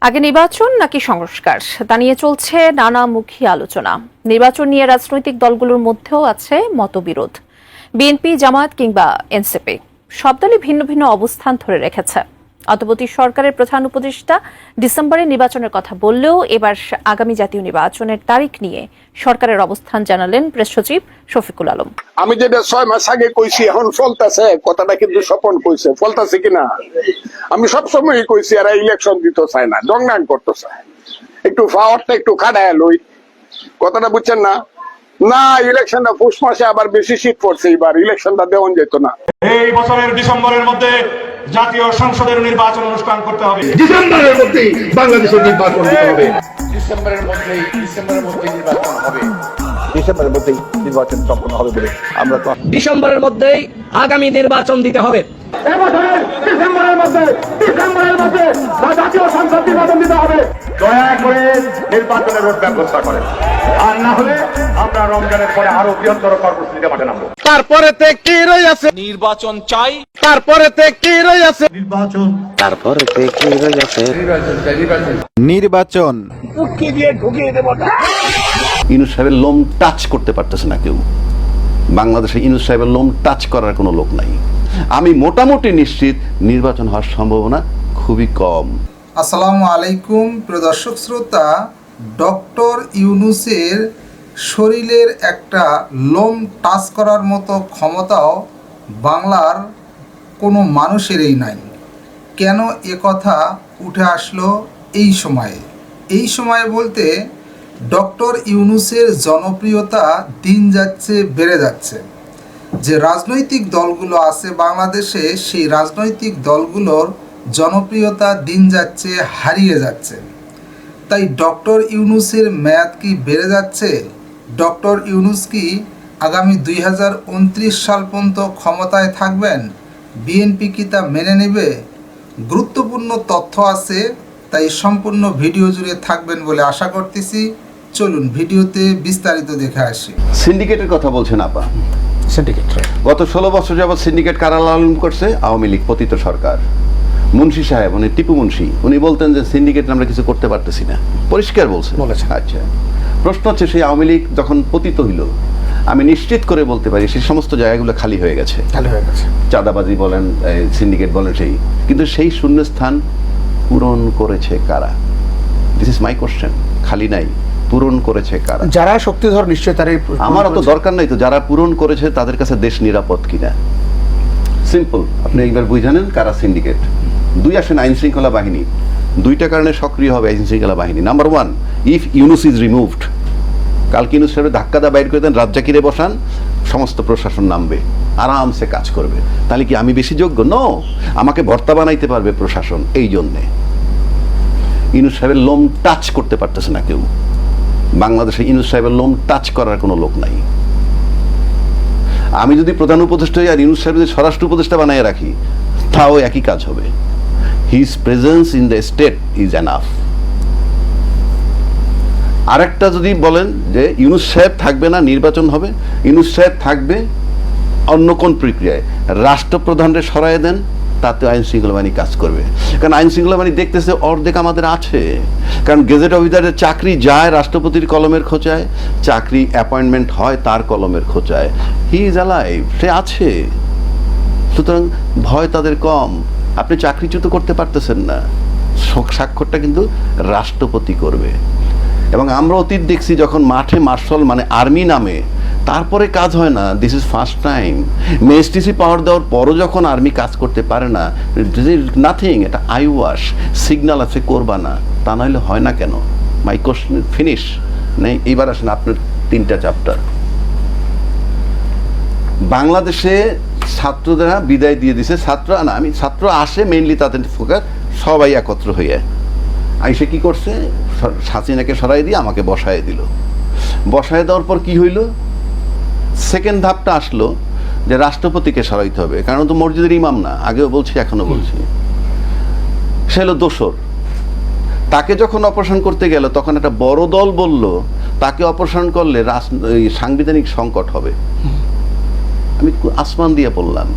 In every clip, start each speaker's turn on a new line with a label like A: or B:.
A: আগে নির্বাচন নাকি সংস্কার তা নিয়ে চলছে নানামুখী আলোচনা। নির্বাচন নিয়ে রাজনৈতিক দলগুলোর মধ্যেও আছে মতবিরোধ। বিএনপি, জামায়াত কিংবা এনসিপি সব দলই ভিন্ন ভিন্ন অবস্থান ধরে রেখেছে। অন্তর্বর্তী সরকারের প্রধান উপদেষ্টা ডিসেম্বরে নির্বাচনের কথা বললেও এবার আগামী জাতীয় নির্বাচনের তারিখ নিয়ে সরকারের অবস্থান জানালেন প্রেস সচিব শফিকুল আলম।
B: আমি যেটা 6 মাস আগে কইছি এখন ফলতাছে, কথাটা কিন্তু স্বপন কইছে, ফলতাছে কিনা আমি সবসময় কইছি। এরা ইলেকশন দিতে চায় না, জংনান করতে চায়, একটু পাওয়ারটা একটু খাটায় লই, কথাটা বুঝছেন না? না, ইলেকশনটা পৌষ মাসে আবার বেশি শীত পড়ছে, এবার ইলেকশনটা দেওয়া যেত না।
C: এই বছরের ডিসেম্বরের মধ্যে জাতীয় সংসদের নির্বাচন অনুষ্ঠান করতে হবে।
D: ডিসেম্বরের মধ্যেই বাংলাদেশের নির্বাচন দিতে হবে।
E: ডিসেম্বরের মধ্যেই নির্বাচন হবে। ডিসেম্বরের মধ্যেই নির্বাচন সম্পন্ন হবে বলে আমরা তো
F: ডিসেম্বরের মধ্যেই আগামী নির্বাচন দিতে হবে।
D: ডিসেম্বরের মধ্যে জাতীয় সংসদ নির্বাচন দিতে হবে। দয়া করে নির্বাচনের রোড ব্যবস্থা করেন, আর না হলে আমরা রমজানের পরে আরো বৃহত্তর কর্মসূচিতে মাঠে নামবো।
G: তারপরেতে কি রয়েছে?
C: নির্বাচন চাই।
G: তারপরেতে কি রয়েছে?
D: নির্বাচন
G: তারপরেতে কি রয়েছে? নির্বাচন
H: ইউনূস সাহেবের লোম টাচ করতে পারতেছে না কেউ। বাংলাদেশে ইউনূস সাহেবের লোম টাচ করার কোনো লোক নাই। আমি মোটামুটি নিশ্চিত নির্বাচন হওয়ার সম্ভাবনা খুবই কম।
I: আসসালামু আলাইকুম প্রিয় দর্শক শ্রোতা। ডক্টর ইউনূসের শরীরের একটা লোম টাচ করার মতো ক্ষমতাও বাংলার কোনো মানুষেরই নাই। কেন এ কথা উঠে আসলো এই সময়ে? এই সময়ে বলতে ডক্টর ইউনূসের জনপ্রিয়তা দিন যাচ্ছে বেড়ে যাচ্ছে। যে রাজনৈতিক দলগুলো আছে বাংলাদেশে, সেই রাজনৈতিক দলগুলোর জনপ্রিয়তা দিন যাচ্ছে হারিয়ে যাচ্ছে। তাই ডক্টর ইউনূসের মেয়াদ কি বেড়ে যাচ্ছে? ডক্টর ইউনূস কি আগামী 2029 সাল পর্যন্ত ক্ষমতায় থাকবেন? বিএনপি কি তা মেনে নেবে? গুরুত্বপূর্ণ তথ্য আছে, তাই সম্পূর্ণ ভিডিও জুড়ে থাকবেন বলে আশা করতেছি। চলুন ভিডিওতে বিস্তারিত দেখে আসি।
H: সিন্ডিকেটের কথা বলছেন আপা। সিন্ডিকেট গত 16 বছর যাবৎ সিন্ডিকেট কারা লালন করছে? আওয়ামী লীগ পতিত সরকার। মুন্সি সাহেব, উনি টিপু মুন্সি, উনি বলতেন যে সিন্ডিকেট আমরা কিছু করতে পারতেছি না, পরিষ্কার বলছে। আচ্ছা, প্রশ্ন হচ্ছে সেই আওয়ামী লীগ যখন পতিত হইল, আমি নিশ্চিত করে বলতে পারি সেই সমস্ত জায়গাগুলো খালি হয়ে গেছে। চাঁদাবাজি বলেন, সিন্ডিকেট বলেন, কিন্তু সেই শূন্যস্থান পূরণ করেছে কারা? This is my question. খালি নাই, পূরণ করেছে কারা? যারা শক্তিধর নিশ্চয় তারাই। আমার অত দরকার নাই তো, যারা পূরণ করেছে তাদের কাছে দেশ নিরাপদ কিনা। সিম্পল, আপনি একবার বুঝানেন কারা সিন্ডিকেট। দুই আসেন আইন শৃঙ্খলা বাহিনী, দুইটা কারণে সক্রিয় হবে আইন শৃঙ্খলা বাহিনী। Number one, if Yunus is removed, কালকে ইউনূস সাহেব ধাক্কা দা বাইর করে দেন, রাজ্জাকিরে বসান, সমস্ত প্রশাসন নামবে, আরামসে কাজ করবে। তাহলে কি আমি বেশি যোগ্য? নো, আমাকে ভর্তা বানাইতে পারবে প্রশাসন। এই জন্যে ইউনূস সাহেবের লোম টাচ করতে পারতেছে না কেউ। বাংলাদেশে ইউনূস সাহেবের লোম টাচ করার কোনো লোক নাই। আমি যদি প্রধান উপদেষ্টা হই আর ইউনূস সাহেব যদি স্বরাষ্ট্র উপদেষ্টা বানায় রাখি, তাও একই কাজ হবে। His presence in the state is enough. আরেকটা যদি বলেন যে ইউনূস সাহেব থাকবে না, নির্বাচন হবে, ইউনূস সাহেব থাকবে অন্য কোন প্রক্রিয়ায়, রাষ্ট্রপ্রধানরে সরায় দেন, তাতে আইন শৃঙ্খলা বাহিনী কাজ করবে। কারণ আইন শৃঙ্খলা বাহিনী দেখতেছে অর্ধেক আমাদের আছে। কারণ গেজেট অফিসারের চাকরি যায় রাষ্ট্রপতির কলমের খোঁচায়, চাকরি অ্যাপয়েন্টমেন্ট হয় তার কলমের খোঁচায়। হি ইজ অ্যালাইভ, সে আছে। সুতরাং ভয় তাদের কম। আপনি চাকরিচ্যুত করতে পারতেছেন না, স্বাক্ষরটা কিন্তু রাষ্ট্রপতি করবে। এবং আমরা অতীত দেখছি যখন মাঠে মার্শাল মানে আর্মি নামে, তারপরে কাজ হয় না। This is first time. মেএসটিসি পাওয়ার দেওয়ার পরও যখন আর্মি কাজ করতে পারে না, দিস ইজ নাথিং, এটা আই ওয়াশ, সিগন্যাল আছে, করবা না, তা নাহলে হয় না কেন? মাই কোশ্চেন ফিনিশ নেই। এইবার আসেন আপনার 3টা চ্যাপ্টার। বাংলাদেশে ছাত্ররা বিদায় দিয়ে দিছে, ছাত্র আসে মেইনলি, তাদের ফোকাস সবাই একত্র হয়ে আইসে কি করছে, হাসিনাকে সরাই দিয়ে আমাকে বসায় দিল। বসায় দেওয়ার পর কি হইল? সেকেন্ড ধাপটা আসলো যে রাষ্ট্রপতিকে সরাইতে হবে, কারণ তো মসজিদের ইমাম না, আগেও বলছি এখনো বলছি। সে হলো দোসর। তাকে যখন অপারেশন করতে গেল, তখন একটা বড় দল বলল তাকে অপারেশন করলে সাংবিধানিক সংকট হবে। আমি আসমান দিয়ে বললাম,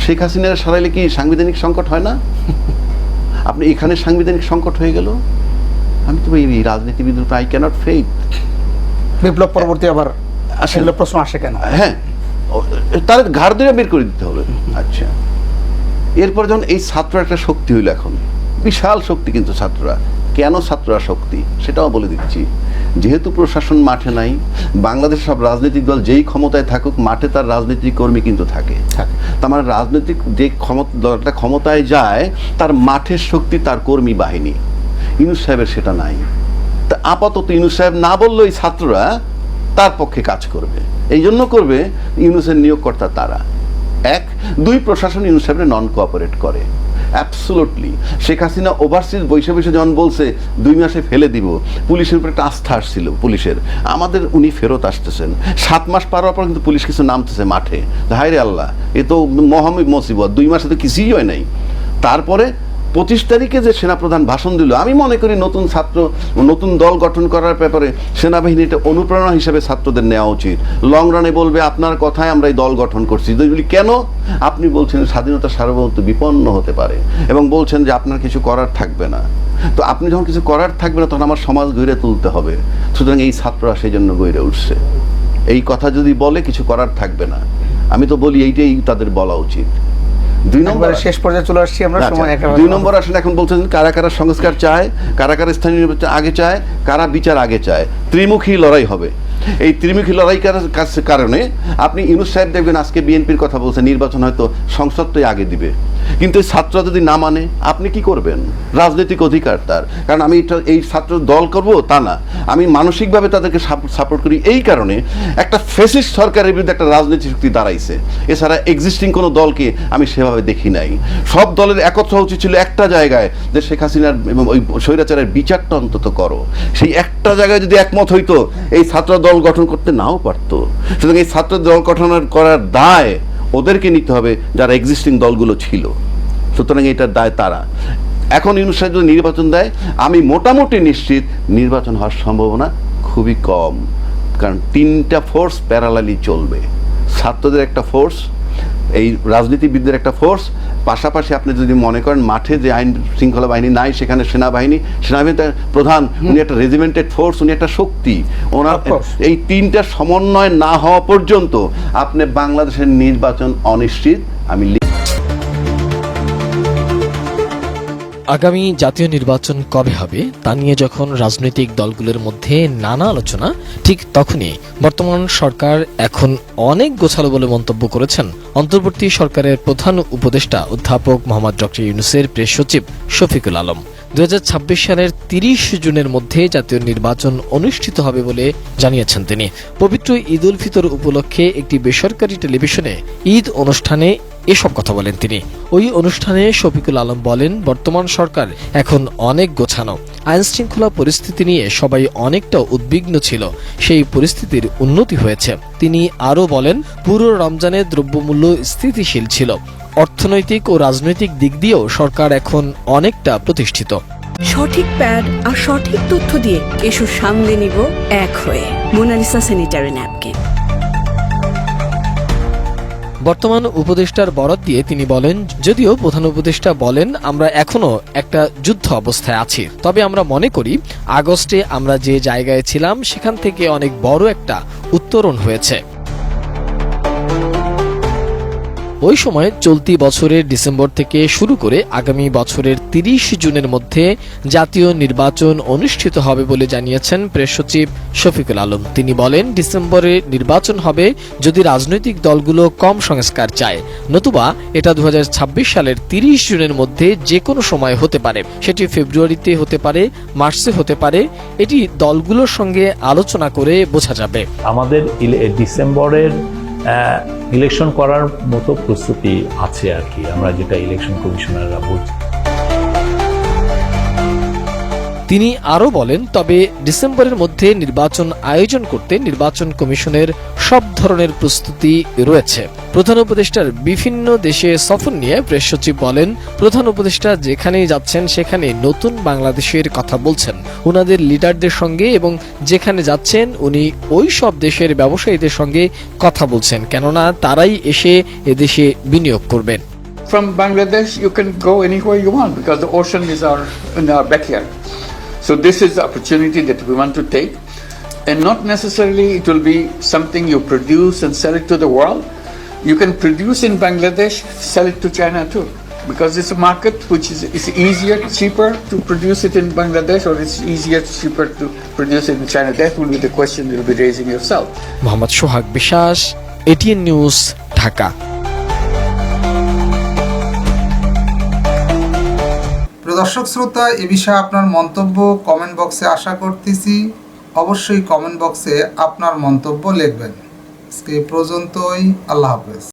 H: শেখ হাসিনার সরাইলে কি সাংবিধানিক সংকট হয় না? আপনি এখানে সাংবিধানিক সংকট হয়ে গেল। আমি তো এই রাজনীতিবিদের আই ক্যানট ফেইথ।
J: বিপ্লব পরবর্তী আবার আসলে প্রশ্ন আসে কেন?
H: হ্যাঁ, তাদের ঘাড় ধরে বের করে দিতে হবে। আচ্ছা, এরপর যখন এই ছাত্র একটা শক্তি হইল, এখন বিশাল শক্তি কিন্তু ছাত্ররা। কেন ছাত্ররা শক্তি সেটাও বলে দিচ্ছি। যেহেতু প্রশাসন মাঠে নাই, বাংলাদেশের সব রাজনৈতিক দল যেই ক্ষমতায় থাকুক, মাঠে তার রাজনৈতিক কর্মী কিন্তু থাকে। তার মানে রাজনৈতিক যে দলটা ক্ষমতায় যায়, তার মাঠের শক্তি তার কর্মী বাহিনী। ইউনূস সাহেবের সেটা নাই। তা আপাতত ইউনূস সাহেব না বললেও এই ছাত্ররা তার পক্ষে কাজ করবে। এই জন্য করবে, ইউনূসের নিয়োগকর্তা তারা। এক, দুই, প্রশাসন ইউনূস সাহেবের নন কোঅপারেট করে অ্যাবসোলুটলি। শেখ হাসিনা ওভারসিজ বৈশে বৈশে যখন বলছে 2 মাসে ফেলে দিব, পুলিশের উপর একটা আস্থা আসছিল পুলিশের, আমাদের উনি ফেরত আসতেছেন। 7 মাস পার হওয়ার পর কিন্তু পুলিশ কিছু নামতেছে মাঠে, হায় রে আল্লাহ, এ তো মহামিব মুসিবত, 2 মাসে তো কিছুই হয় নাই। তারপরে 25 তারিখে যে সেনাপ্রধান ভাষণ দিল, আমি মনে করি নতুন দল গঠন করার ব্যাপারে সেনাবাহিনী এটা অনুপ্রেরণা হিসেবে ছাত্রদের নেওয়া উচিত। লং রানে বলবে আপনার কথায় আমরা এই দল গঠন করছি। কেন? আপনি বলছেন স্বাধীনতার সার্বভৌমত্ব বিপন্ন হতে পারে এবং বলছেন যে আপনার কিছু করার থাকবে না। তো আপনি যখন কিছু করার থাকবে না, তখন আমার সমাজ গড়ে তুলতে হবে। সুতরাং এই ছাত্ররা সেই জন্য গড়ে উঠছে। এই কথা যদি বলে কিছু করার থাকবে না, আমি তো বলি এইটাই তাদের বলা উচিত। 2 নম্বর,
J: শেষ পর্যায়ে চলে আসছি আমরা, সময়
H: 2 নম্বর আসলে এখন বলছেন কারা কারা সংস্কার চায়, কারা কারা স্থানীয় নির্বাচন আগে চায়, কারা বিচার আগে চায়। ত্রিমুখী লড়াই হবে। এই ত্রিমুখী লড়াই কারণে আপনি ইউনূস সাহেব দেখবেন আজকে বিএনপির কথা বলছে, নির্বাচন হয়তো সংসদটাই আগে দিবে। কিন্তু এই ছাত্ররা যদি না মানে, আপনি কি করবেন? রাজনৈতিক অধিকার তার। কারণ আমি এই ছাত্র দল করব তা না, আমি মানসিকভাবে তাদেরকে সাপোর্ট করি। এই কারণে একটা ফ্যাসিস্ট সরকারের বিরুদ্ধে একটা রাজনৈতিক শক্তি দাঁড়াইছে। এছাড়া এক্সিস্টিং কোনো দলকে আমি সেভাবে দেখি নাই। সব দলের একত্র উচিত ছিল একটা জায়গায়, যে শেখ হাসিনার এবং ওই স্বৈরাচারের বিচারটা অন্তত করো। সেই একটা জায়গায় যদি একমত হইতো, এই ছাত্র দল গঠন করতে নাও পারতো। সুতরাং এই ছাত্র দল গঠন করার দায় ওদেরকে নিতে হবে, যারা এক্সিস্টিং দলগুলো ছিল। সুতরাং এটার দায় তারা। এখন ইউনূস সাহেব যদি নির্বাচন দেয়, আমি মোটামুটি নিশ্চিত নির্বাচন হওয়ার সম্ভাবনা খুবই কম। কারণ 3টা ফোর্স প্যারালালি চলবে। ছাত্রদের একটা ফোর্স, এই রাজনীতিবিদদের একটা ফোর্স, পাশাপাশি আপনি যদি মনে করেন মাঠে যে আইন শৃঙ্খলা বাহিনী নাই, সেখানে সেনাবাহিনীর প্রধান, উনি একটা রেজিমেন্টেড ফোর্স, উনি একটা শক্তি। ওনার এই 3টা সমন্বয় না হওয়া পর্যন্ত আপনি বাংলাদেশের নির্বাচন অনিশ্চিত। আমি
K: আগামী জাতীয় নির্বাচন কবে হবে তা নিয়ে যখন রাজনৈতিক দলগুলোর মধ্যে নানা আলোচনা, ঠিক তখনই বর্তমান সরকার এখন অনেক গোছালো বলে মন্তব্য করেছেন অন্তর্বর্তী সরকারের প্রধান উপদেষ্টা অধ্যাপক মোহাম্মদ ডক্টর ইউনূসের প্রেস সচিব শফিকুল আলম। 2026 সালের 30 জুনের মধ্যে জাতীয় নির্বাচন অনুষ্ঠিত হবে বলে জানিয়েছেন তিনি। পবিত্র ঈদ উল ফিতর উপলক্ষে একটি বেসরকারি টেলিভিশনে ঈদ অনুষ্ঠানে এসব কথা বলেন তিনি। ওই অনুষ্ঠানে শফিকুল আলম বলেন, বর্তমান সরকার এখন অনেক গোছানো। আইন শৃঙ্খলা পরিস্থিতি নিয়ে সবাই অনেকটা উদ্বিগ্ন ছিল, সেই পরিস্থিতির উন্নতি হয়েছে। তিনি আরও বলেন, পুরো রমজানে দ্রব্যমূল্য স্থিতিশীল ছিল। অর্থনৈতিক ও রাজনৈতিক দিক দিয়েও সরকার এখন অনেকটা প্রতিষ্ঠিত।
L: সঠিক প্যাড আর সঠিক তথ্য দিয়ে এসব সামলে নিব এক হয়ে। Monalisa sanitary napkin.
K: বর্তমান উপদেষ্টার বরাত দিয়ে তিনি বলেন, যদিও প্রধান উপদেষ্টা বলেন আমরা এখনো একটা যুদ্ধ অবস্থায় আছি, তবে আমরা মনে করি আগস্টে আমরা যে জায়গায় ছিলাম সেখান থেকে অনেক বড় একটা উত্তরণ হয়েছে। ওই সময় চলতি বছরের ডিসেম্বর থেকে শুরু করে আগামী বছরের 30 জুনের মধ্যে জাতীয় নির্বাচন অনুষ্ঠিত হবে বলে জানিয়েছেন প্রেস সচিব শফিকুল আলম। তিনি বলেন, ডিসেম্বরে নির্বাচন হবে যদি রাজনৈতিক দলগুলো কম সংস্কার চায়, নতুবা এটা 2026 সালের 30 জুনের মধ্যে যে কোনো সময় হতে পারে। সেটি ফেব্রুয়ারিতে হতে পারে, মার্চে হতে পারে। এটি দলগুলোর সঙ্গে আলোচনা করে বোঝা যাবে।
M: আমাদের ডিসেম্বরের ইলেকশন করার মতো প্রস্তুতি আছে আর কি, আমরা যেটা ইলেকশন কমিশনাররা বলছি।
K: তিনি আরও বলেন, তবে ডিসেম্বরের মধ্যে নির্বাচন আয়োজন করতে নির্বাচন কমিশনের সব ধরনের প্রস্তুতি রয়েছে। প্রধান উপদেষ্টার বিভিন্ন দেশে সফর নিয়ে প্রেস সচিব বলেন, প্রধান উপদেষ্টা যেখানেই যাচ্ছেন সেখানে নতুন বাংলাদেশের কথা বলছেন উনাদের লিডারদের সঙ্গে, এবং যেখানে যাচ্ছেন উনি ওই সব দেশের ব্যবসায়ীদের সঙ্গে কথা বলছেন, কেননা তারাই এসে এদেশে বিনিয়োগ করবেন।
N: from Bangladesh, you can go anywhere you want because the ocean is in our backyard. So this is the opportunity that we want to take. And not necessarily it will be something you produce and sell it to the world. You can produce in Bangladesh, sell it to China too. Because it's a market which is easier, cheaper to produce it in Bangladesh, or it's easier, cheaper to produce it in China. That will be the question you'll be raising yourself.
K: Mohammad সোহাগ বিশ্বাস, ATN news, Dhaka.
I: দর্শক শ্রোতা, এ বিষয়ে আপনার মন্তব্য comment বক্সে আশা করতেছি। অবশ্যই comment বক্সে আপনার মন্তব্য লিখবেন। আজকে এই পর্যন্তই। আল্লাহ হাফেজ।